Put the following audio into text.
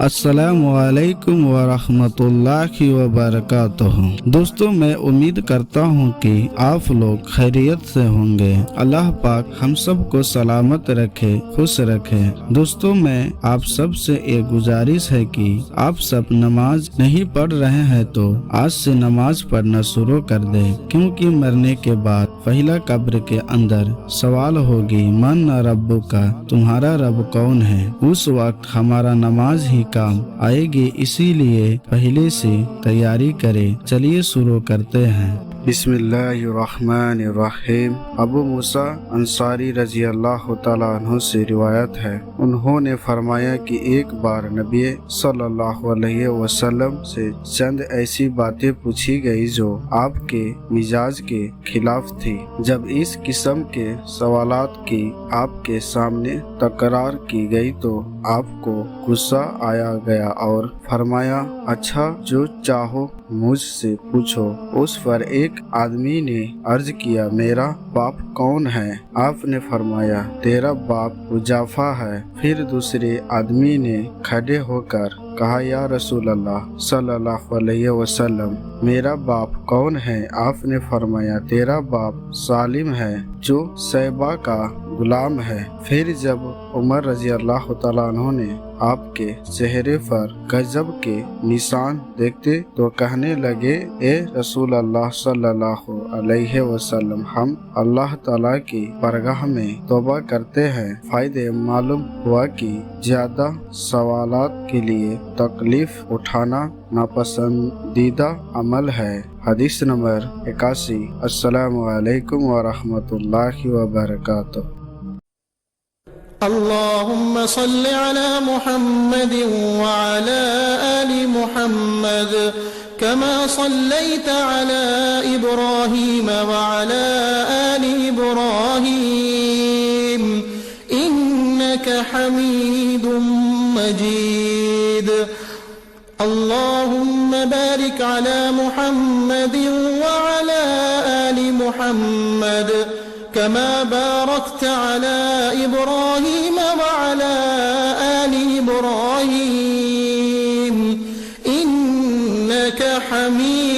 السلام علیکم ورحمۃ اللہ وبرکاتہ۔ دوستوں، میں امید کرتا ہوں کہ آپ لوگ خیریت سے ہوں گے۔ اللہ پاک ہم سب کو سلامت رکھے، خوش رکھے۔ دوستوں، میں آپ سب سے ایک گزارش ہے کہ آپ سب نماز نہیں پڑھ رہے ہیں تو آج سے نماز پڑھنا شروع کر دیں، کیونکہ مرنے کے بعد پہلا قبر کے اندر سوال ہوگی من ربو کا، تمہارا رب کون ہے؟ اس وقت ہمارا نماز ہی کام آئے گی، اسی لیے پہلے سے تیاری کرے۔ چلیے شروع کرتے ہیں۔ بسم اللہ الرحمن الرحیم۔ ابو موسیٰ انصاری رضی اللہ تعالیٰ عنہ سے روایت ہے، انہوں نے فرمایا کہ ایک بار نبی صلی اللہ علیہ وسلم سے چند ایسی باتیں پوچھی گئی جو آپ کے مزاج کے خلاف تھی۔ جب اس قسم کے سوالات کی آپ کے سامنے تکرار کی گئی تو آپ کو غصہ آیا گیا اور فرمایا، اچھا جو چاہو مجھ سے پوچھو۔ اس پر ایک آدمی نے عرض کیا، میرا باپ کون ہے؟ آپ نے فرمایا، تیرا باپ حذیفہ ہے۔ پھر دوسرے آدمی نے کھڑے ہو کر کہا، یا رسول اللہ صلی اللہ علیہ وسلم، میرا باپ کون ہے؟ آپ نے فرمایا، تیرا باپ سالم ہے جو شیبہ کا غلام ہے۔ پھر جب عمر رضی اللہ تعالیٰ عنہ نے آپ کے چہرے پر غضب کے نشان دیکھتے تو کہنے لگے، اے رسول اللہ صلی اللہ علیہ وسلم، ہم اللہ تعالیٰ کی بارگاہ میں توبہ کرتے ہیں۔ فائدے معلوم ہوا کہ زیادہ سوالات کے لیے تکلیف اٹھانا ناپسندیدہ عمل ہے۔ حدیث نمبر 81۔ السلام علیکم ورحمۃ اللہ وبرکاتہ۔ اللهم صل على محمد وعلى آل محمد كما صليت على إبراهيم وعلى آل إبراهيم إنك حميد مجيد۔ اللهم بارك على محمد وعلى آل محمد كما باركت على إبراهيم وعلى آل إبراهيم إنك حميد